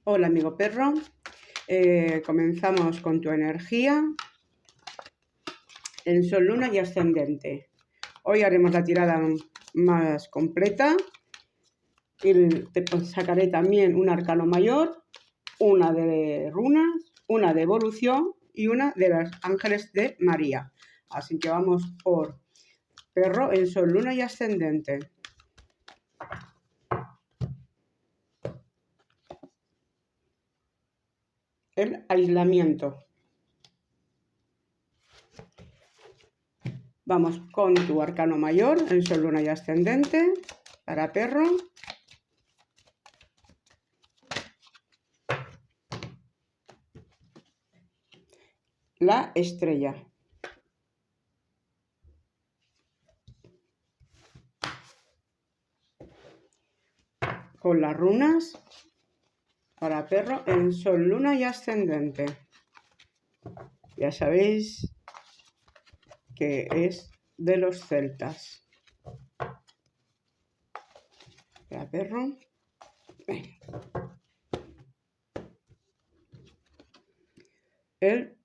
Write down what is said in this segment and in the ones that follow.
Hola amigo perro, comenzamos con tu energía en Sol, Luna y Ascendente. Hoy haremos la tirada más completa y te sacaré también un arcano mayor, una de runas, una de evolución y una de los ángeles de María. Así que vamos por perro en Sol, Luna y Ascendente. El aislamiento. Vamos con tu arcano mayor en Sol, Luna y Ascendente para perro. La estrella. Con las runas para perro en Sol, Luna y Ascendente. Ya sabéis que es de los celtas. Para perro. El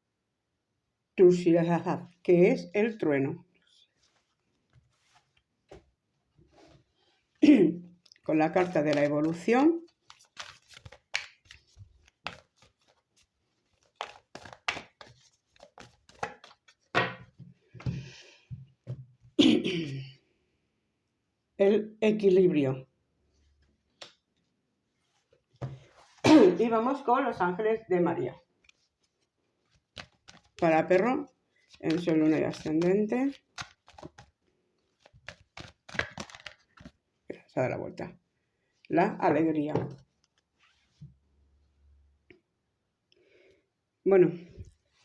Tushirahazad, que es el trueno. Con la carta de la evolución. El equilibrio. Y vamos con los ángeles de María. Para perro en Sol, Luna y Ascendente. Se da la vuelta. La alegría. Bueno,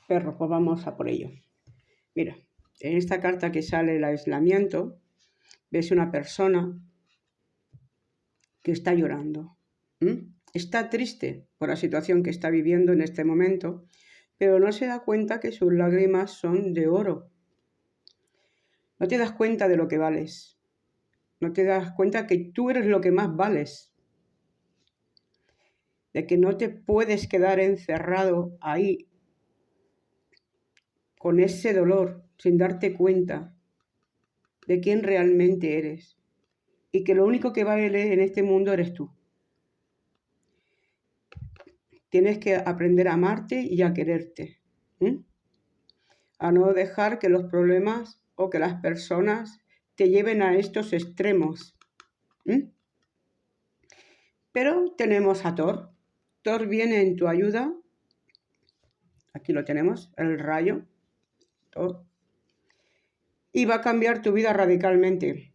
perro, pues vamos a por ello. Mira, en esta carta que sale el aislamiento, ves una persona que está llorando. Está triste por la situación que está viviendo en este momento, pero no se da cuenta que sus lágrimas son de oro. No te das cuenta de lo que vales. No te das cuenta que tú eres lo que más vales. De que no te puedes quedar encerrado ahí con ese dolor sin darte cuenta de quién realmente eres. Y que lo único que vale en este mundo eres tú. Tienes que aprender a amarte y a quererte. A no dejar que los problemas o que las personas te lleven a estos extremos. Pero tenemos a Thor. Thor viene en tu ayuda. Aquí lo tenemos, el rayo. Thor. Y va a cambiar tu vida radicalmente.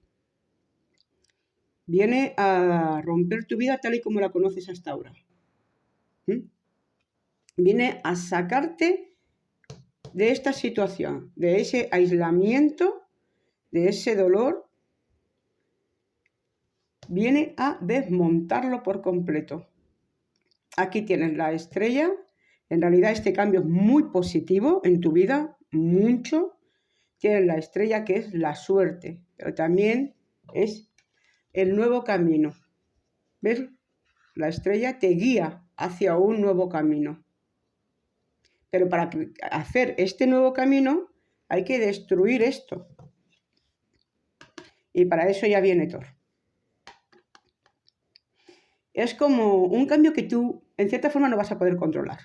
Viene a romper tu vida tal y como la conoces hasta ahora. Viene a sacarte de esta situación, de ese aislamiento, de ese dolor. Viene a desmontarlo por completo. Aquí tienes la estrella. En realidad este cambio es muy positivo en tu vida, mucho. Tienes la estrella, que es la suerte, pero también es el nuevo camino. ¿Ves? La estrella te guía hacia un nuevo camino. Pero para hacer este nuevo camino hay que destruir esto. Y para eso ya viene Thor. Es como un cambio que tú, en cierta forma, no vas a poder controlar.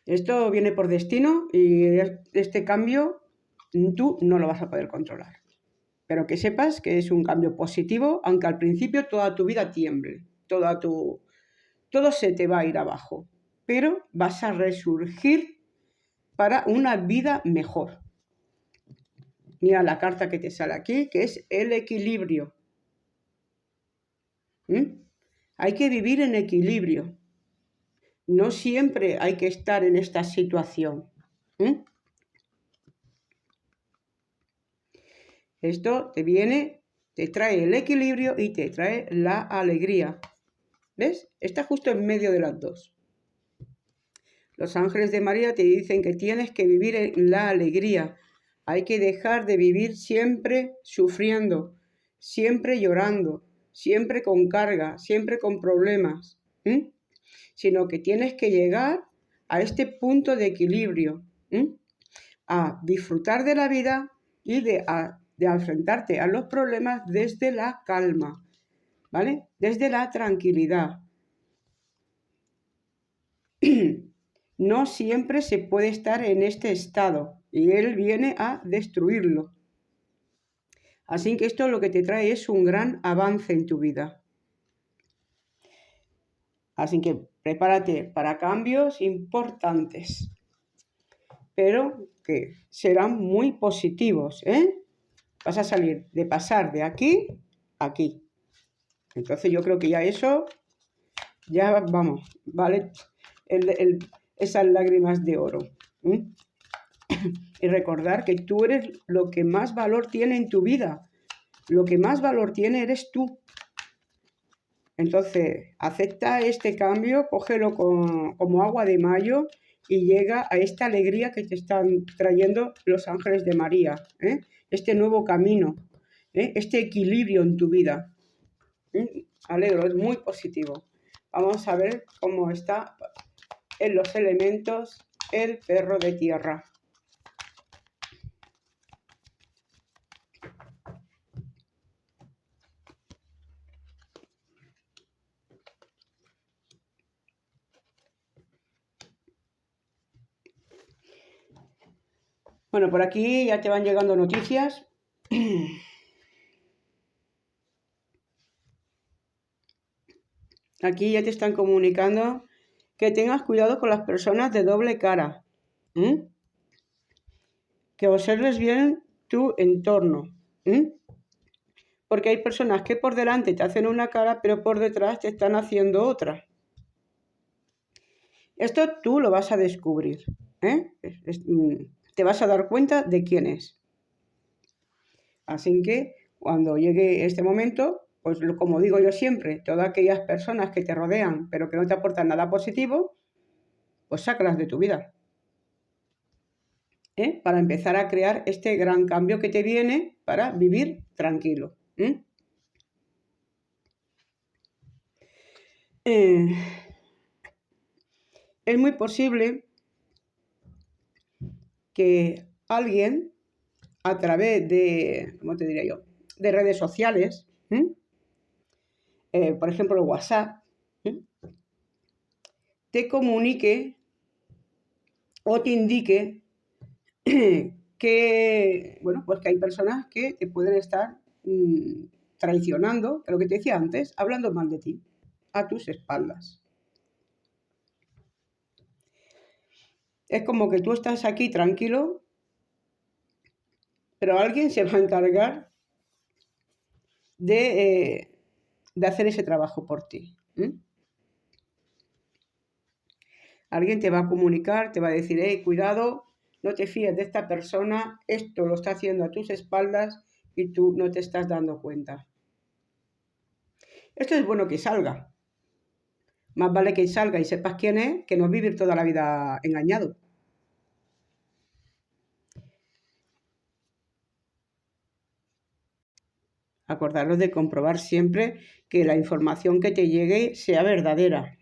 Esto viene por destino y este cambio tú no lo vas a poder controlar. Pero que sepas que es un cambio positivo, aunque al principio toda tu vida tiemble, todo se te va a ir abajo. Pero vas a resurgir para una vida mejor. Mira la carta que te sale aquí, que es el equilibrio. Hay que vivir en equilibrio. No siempre hay que estar en esta situación. Esto te trae el equilibrio y te trae la alegría. ¿Ves? Está justo en medio de las dos. Los ángeles de María te dicen que tienes que vivir en la alegría. Hay que dejar de vivir siempre sufriendo, siempre llorando. siempre con carga, siempre con problemas, sino que tienes que llegar a este punto de equilibrio, a disfrutar de la vida y de enfrentarte a los problemas desde la calma, ¿vale? Desde la tranquilidad. No siempre se puede estar en este estado y él viene a destruirlo. Así que esto lo que te trae es un gran avance en tu vida. Así que prepárate para cambios importantes, pero que serán muy positivos, ¿eh? Vas a salir de pasar de aquí a aquí. Entonces yo creo que ya eso, ya vamos, vale esas lágrimas de oro. Y recordar que tú eres lo que más valor tiene en tu vida. Lo que más valor tiene eres tú. Entonces, acepta este cambio, cógelo como agua de mayo y llega a esta alegría que te están trayendo los ángeles de María, ¿eh? Este nuevo camino, este equilibrio en tu vida. Alegro, es muy positivo. Vamos a ver cómo está en los elementos el perro de tierra. Bueno, por aquí ya te van llegando noticias. Aquí ya te están comunicando que tengas cuidado con las personas de doble cara. Que observes bien tu entorno. Porque hay personas que por delante te hacen una cara, pero por detrás te están haciendo otra. Esto tú lo vas a descubrir. Te vas a dar cuenta de quién es. Así que cuando llegue este momento, pues como digo yo siempre, todas aquellas personas que te rodean pero que no te aportan nada positivo, pues sácalas de tu vida. Para empezar a crear este gran cambio que te viene para vivir tranquilo. Es muy posible que alguien a través de, ¿cómo te diría yo?, de redes sociales, por ejemplo WhatsApp, te comunique o te indique que, bueno, pues que hay personas que te pueden estar traicionando, lo que te decía antes, hablando mal de ti, a tus espaldas. Es como que tú estás aquí tranquilo, pero alguien se va a encargar de hacer ese trabajo por ti. Alguien te va a comunicar, te va a decir, cuidado, no te fíes de esta persona, esto lo está haciendo a tus espaldas y tú no te estás dando cuenta. Esto es bueno que salga. Más vale que salga y sepas quién es, que no vivir toda la vida engañado. Acordaros de comprobar siempre que la información que te llegue sea verdadera.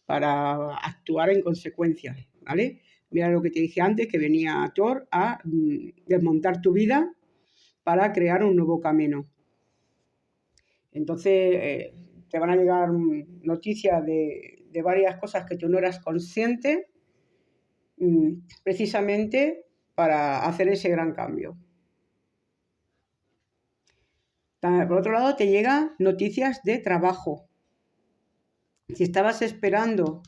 Para actuar en consecuencia, ¿vale? Mira lo que te dije antes, que venía Thor a desmontar tu vida para crear un nuevo camino. Entonces, te van a llegar noticias de varias cosas que tú no eras consciente, precisamente para hacer ese gran cambio. Por otro lado, te llegan noticias de trabajo. Si estabas esperando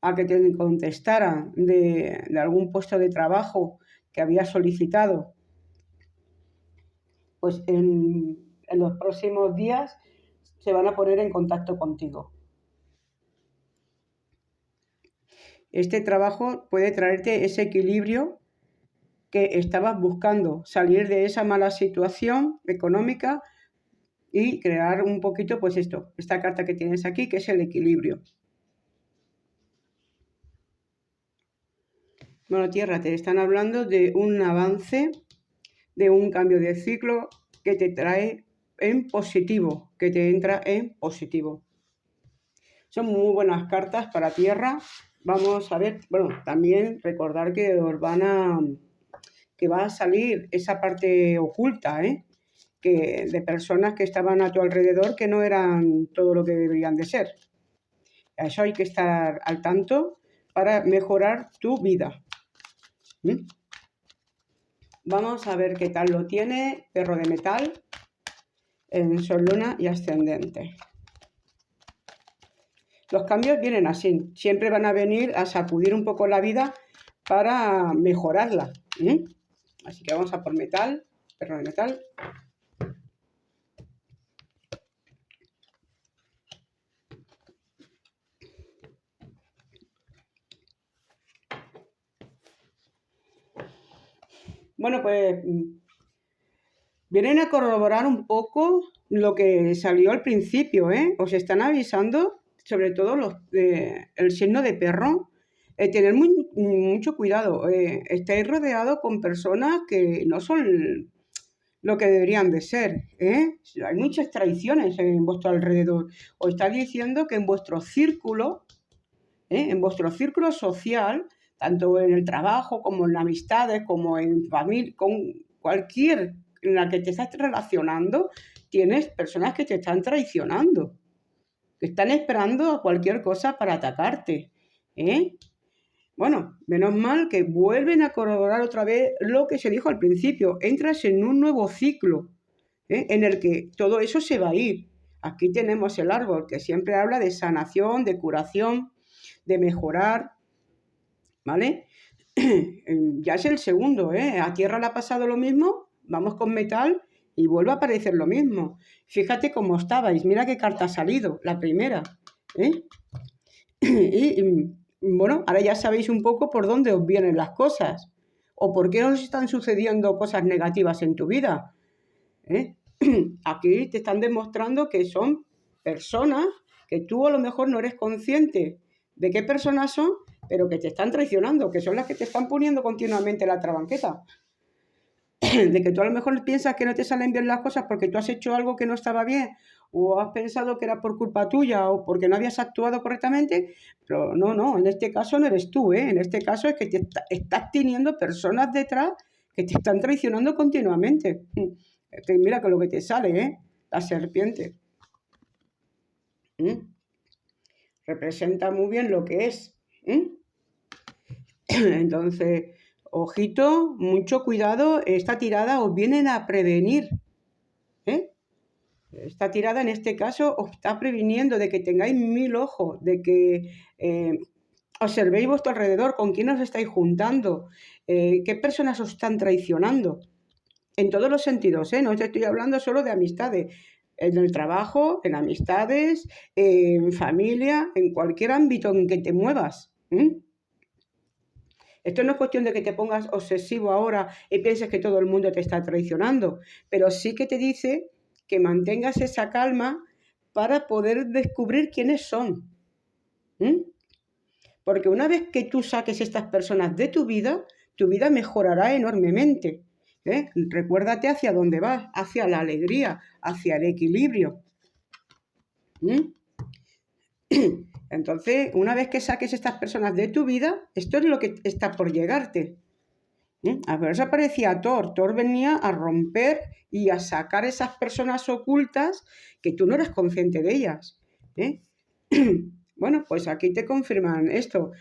a que te contestaran de algún puesto de trabajo que habías solicitado, pues en los próximos días se van a poner en contacto contigo. Este trabajo puede traerte ese equilibrio que estabas buscando, salir de esa mala situación económica y crear un poquito, pues esta carta que tienes aquí, que es el equilibrio. Bueno, Tierra, te están hablando de un avance de un cambio de ciclo que te trae en positivo, que te entra en positivo. Son muy buenas cartas para tierra. Vamos a ver, bueno, también recordar que que va a salir esa parte oculta, que de personas que estaban a tu alrededor que no eran todo lo que deberían de ser. A eso hay que estar al tanto para mejorar tu vida. Vamos a ver qué tal lo tiene Perro de Metal en Sol, Luna y Ascendente. Los cambios vienen así, siempre van a venir a sacudir un poco la vida para mejorarla. Así que vamos a por Metal, Perro de Metal. Bueno, pues vienen a corroborar un poco lo que salió al principio, Os están avisando, sobre todo el signo de perro, tener mucho cuidado. Estáis rodeados con personas que no son lo que deberían de ser, Hay muchas traiciones en vuestro alrededor. Os está diciendo que en vuestro círculo social, tanto en el trabajo como en amistades, como en familia, con cualquier en la que te estás relacionando, tienes personas que te están traicionando, que están esperando a cualquier cosa para atacarte, Bueno, menos mal que vuelven a corroborar otra vez lo que se dijo al principio. Entras en un nuevo ciclo, en el que todo eso se va a ir. Aquí tenemos el árbol que siempre habla de sanación, de curación, de mejorar, ¿vale? Ya es el segundo, A tierra le ha pasado lo mismo, vamos con metal y vuelve a aparecer lo mismo. Fíjate cómo estabais, mira qué carta ha salido, la primera, Y bueno, ahora ya sabéis un poco por dónde os vienen las cosas o por qué os están sucediendo cosas negativas en tu vida, Aquí te están demostrando que son personas que tú a lo mejor no eres consciente de qué personas son, pero que te están traicionando, que son las que te están poniendo continuamente la trabanqueta. De que tú a lo mejor piensas que no te salen bien las cosas porque tú has hecho algo que no estaba bien, o has pensado que era por culpa tuya o porque no habías actuado correctamente, pero no, en este caso no eres tú, En este caso es que estás teniendo personas detrás que te están traicionando continuamente. Mira con lo que te sale, la serpiente. Representa muy bien lo que es. Entonces, ojito, mucho cuidado, esta tirada os vienen a prevenir. Esta tirada en este caso os está previniendo de que tengáis 1000 ojos, de que observéis vuestro alrededor, con quién os estáis juntando, qué personas os están traicionando. En todos los sentidos, no te estoy hablando solo de amistades, en el trabajo, en amistades, en familia, en cualquier ámbito en que te muevas. Esto no es cuestión de que te pongas obsesivo ahora y pienses que todo el mundo te está traicionando, pero sí que te dice que mantengas esa calma para poder descubrir quiénes son. Porque una vez que tú saques estas personas de tu vida mejorará enormemente. Recuérdate hacia dónde vas, hacia la alegría, hacia el equilibrio. Entonces, una vez que saques estas personas de tu vida, esto es lo que está por llegarte. A ver, eso aparecía Thor. Thor venía a romper y a sacar esas personas ocultas que tú no eres consciente de ellas. Bueno, pues aquí te confirman esto.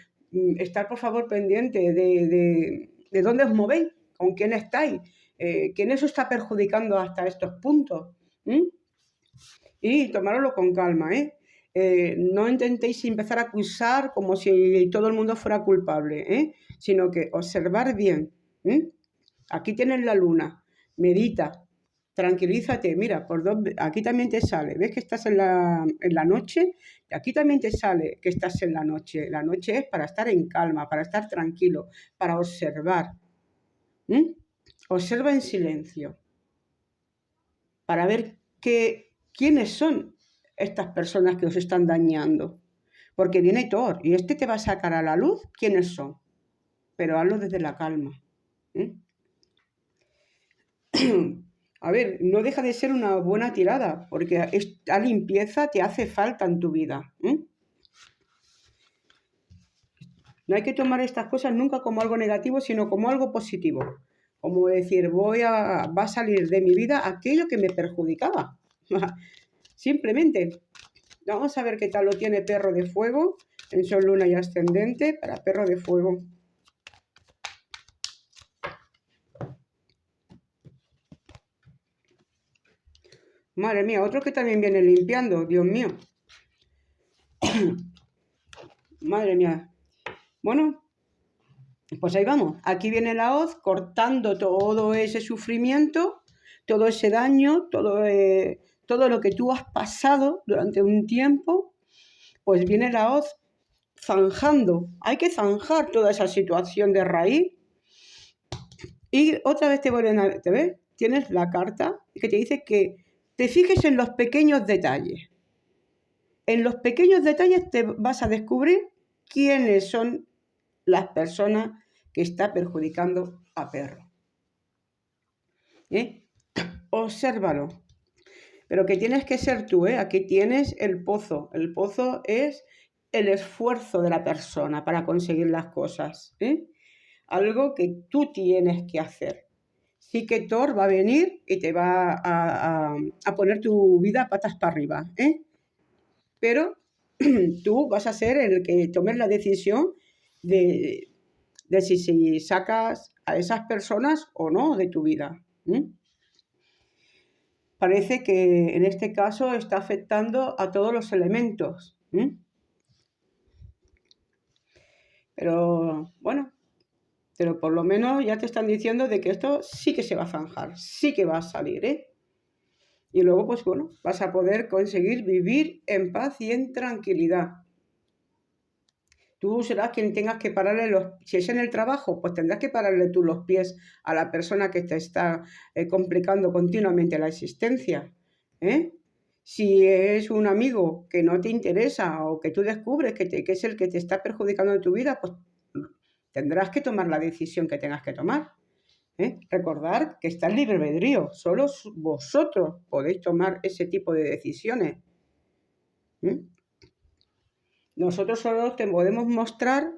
Estar, por favor, pendiente de dónde os movéis, con quién estáis, quién os está perjudicando hasta estos puntos. Y tomároslo con calma, no intentéis empezar a acusar como si todo el mundo fuera culpable, sino que observar bien. Aquí tienes la luna, medita, tranquilízate, mira, aquí también te sale, ves que estás en la noche, aquí también te sale que estás en la noche. La noche es para estar en calma, para estar tranquilo, para observar. Observa en silencio, para ver quiénes son estas personas que os están dañando. Porque viene Thor y este te va a sacar a la luz quiénes son, pero hazlo desde la calma. A ver, no deja de ser una buena tirada, porque esta limpieza te hace falta en tu vida. No hay que tomar estas cosas nunca como algo negativo, sino como algo positivo. Como decir, va a salir de mi vida aquello que me perjudicaba. Simplemente. Vamos a ver qué tal lo tiene perro de fuego en Sol, Luna y Ascendente para perro de fuego. Madre mía, otro que también viene limpiando, Dios mío. Madre mía. Bueno, pues ahí vamos. Aquí viene la hoz cortando todo ese sufrimiento, todo ese daño, todo lo que tú has pasado durante un tiempo. Pues viene la hoz zanjando. Hay que zanjar toda esa situación de raíz. Y otra vez te vuelven a... ¿Te ves? Tienes la carta que te dice que te fijes en los pequeños detalles. En los pequeños detalles te vas a descubrir quiénes son las personas que está perjudicando a perro. Obsérvalo. Pero que tienes que ser tú, Aquí tienes el pozo. El pozo es el esfuerzo de la persona para conseguir las cosas, Algo que tú tienes que hacer. Sí que Thor va a venir y te va a poner tu vida patas para arriba, Pero tú vas a ser el que tomes la decisión de si sacas a esas personas o no de tu vida. Parece que en este caso está afectando a todos los elementos. Pero bueno, pero por lo menos ya te están diciendo de que esto sí que se va a zanjar, sí que va a salir, Y luego, pues bueno, vas a poder conseguir vivir en paz y en tranquilidad. Tú serás quien tengas que pararle si es en el trabajo, pues tendrás que pararle tú los pies a la persona que te está complicando continuamente la existencia, Si es un amigo que no te interesa o que tú descubres que es el que te está perjudicando en tu vida, pues tendrás que tomar la decisión que tengas que tomar. Recordar que está el libre albedrío, solo vosotros podéis tomar ese tipo de decisiones. Nosotros solo te podemos mostrar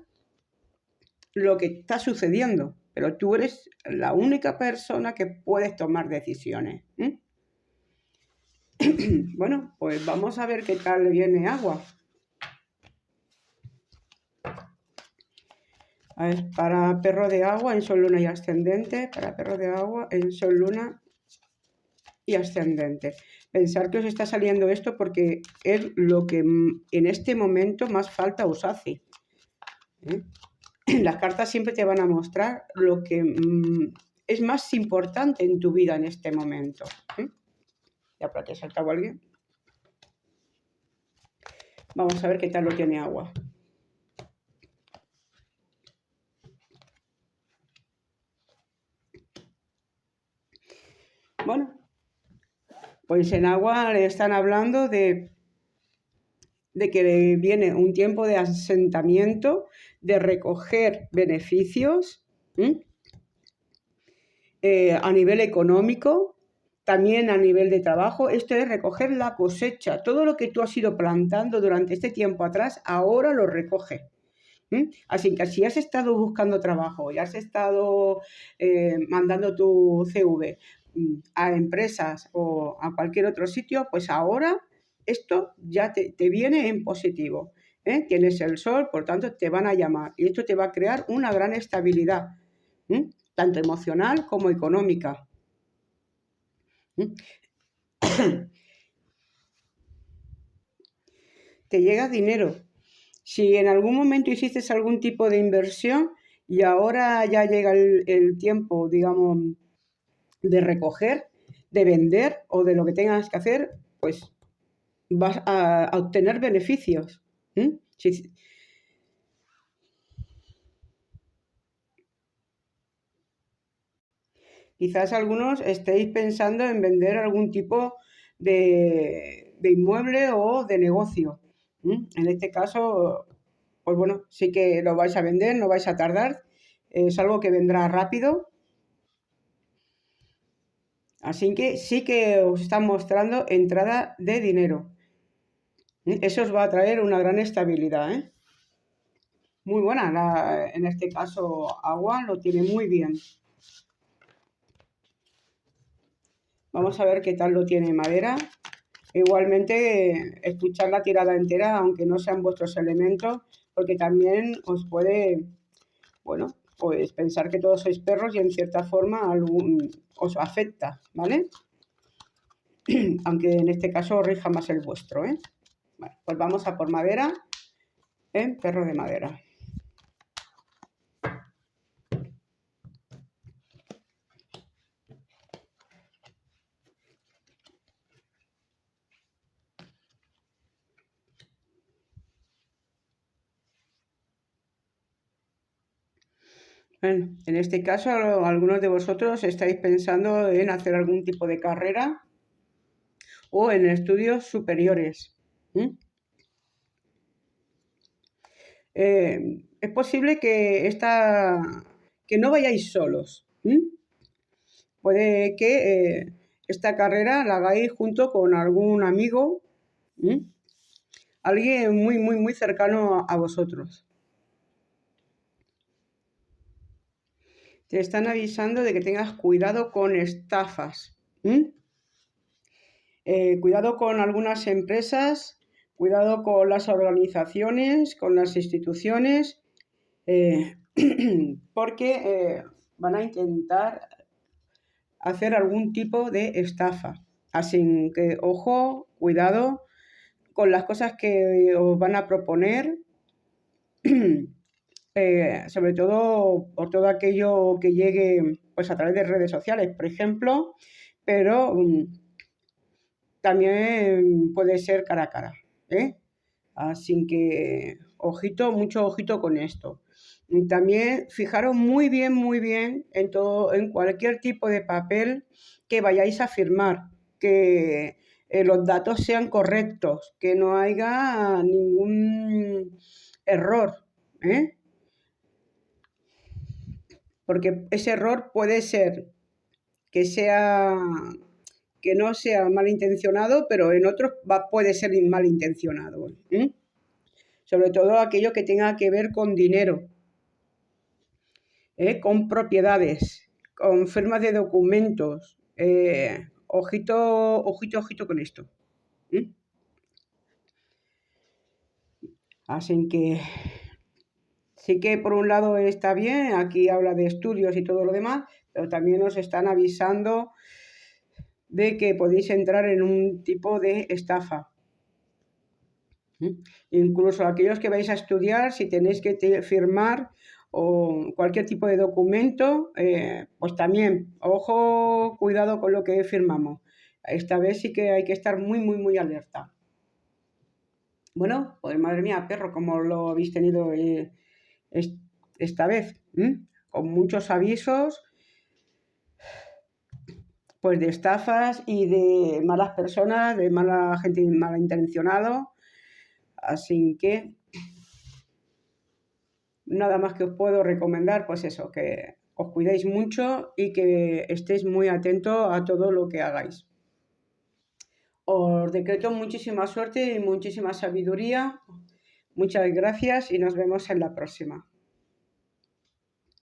lo que está sucediendo, pero tú eres la única persona que puedes tomar decisiones. Bueno, pues vamos a ver qué tal viene agua. A ver, para perro de agua en Sol, Luna y Ascendente, para perro de agua en Sol, Luna y Ascendente. Pensar que os está saliendo esto porque es lo que en este momento más falta os hace. Las cartas siempre te van a mostrar lo que es más importante en tu vida en este momento. Ya para que ha saltado alguien. Vamos a ver qué tal lo tiene agua. Bueno, pues en agua le están hablando de que viene un tiempo de asentamiento, de recoger beneficios a nivel económico, también a nivel de trabajo. Esto es recoger la cosecha. Todo lo que tú has ido plantando durante este tiempo atrás, ahora lo recoges. Así que si has estado buscando trabajo y has estado mandando tu CV a empresas o a cualquier otro sitio, pues ahora esto ya te viene en positivo. Tienes el sol, por tanto te van a llamar y esto te va a crear una gran estabilidad, tanto emocional como económica. Te llega dinero. Si en algún momento hiciste algún tipo de inversión y ahora ya llega el tiempo, digamos, de recoger, de vender o de lo que tengas que hacer, pues vas a obtener beneficios. Quizás algunos estéis pensando en vender algún tipo de inmueble o de negocio. En este caso, pues bueno, sí que lo vais a vender, no vais a tardar, es algo que vendrá rápido. Así que sí que os están mostrando entrada de dinero. Eso os va a traer una gran estabilidad, ¿eh? Muy buena, en este caso agua lo tiene muy bien. Vamos a ver qué tal lo tiene madera. Igualmente, escuchar la tirada entera, aunque no sean vuestros elementos, porque también os puede, bueno, pues pensar que todos sois perros y en cierta forma os afecta, ¿vale? Aunque en este caso rija más el vuestro, ¿eh? Bueno, pues vamos a por madera en perro de madera. Bueno, en este caso, algunos de vosotros estáis pensando en hacer algún tipo de carrera o en estudios superiores. Es posible que no vayáis solos. Puede que esta carrera la hagáis junto con algún amigo, alguien muy, muy, muy cercano a vosotros. Te están avisando de que tengas cuidado con estafas. Cuidado con algunas empresas, cuidado con las organizaciones, con las instituciones, porque van a intentar hacer algún tipo de estafa. Así que, ojo, cuidado con las cosas que os van a proponer, sobre todo por todo aquello que llegue pues, a través de redes sociales, por ejemplo, pero también puede ser cara a cara, ¿eh? Así que, ojito, mucho ojito con esto. También fijaros muy bien en todo, en cualquier tipo de papel que vayáis a firmar, que los datos sean correctos, que no haya ningún error, ¿eh? Porque ese error puede ser que no sea malintencionado, pero en otros puede ser malintencionado, ¿eh? Sobre todo aquello que tenga que ver con dinero, con propiedades, con firmas de documentos. Ojito con esto. Así que sí que por un lado está bien, aquí habla de estudios y todo lo demás, pero también os están avisando de que podéis entrar en un tipo de estafa. Incluso aquellos que vais a estudiar, si tenéis que firmar o cualquier tipo de documento, pues también, ojo, cuidado con lo que firmamos. Esta vez sí que hay que estar muy alerta. Bueno, pues madre mía, perro, como lo habéis tenido esta vez, con muchos avisos, pues de estafas y de malas personas, de mala gente malintencionado. Así que nada más que os puedo recomendar, pues eso, que os cuidéis mucho y que estéis muy atentos a todo lo que hagáis. Os decreto muchísima suerte y muchísima sabiduría. Muchas gracias y nos vemos en la próxima.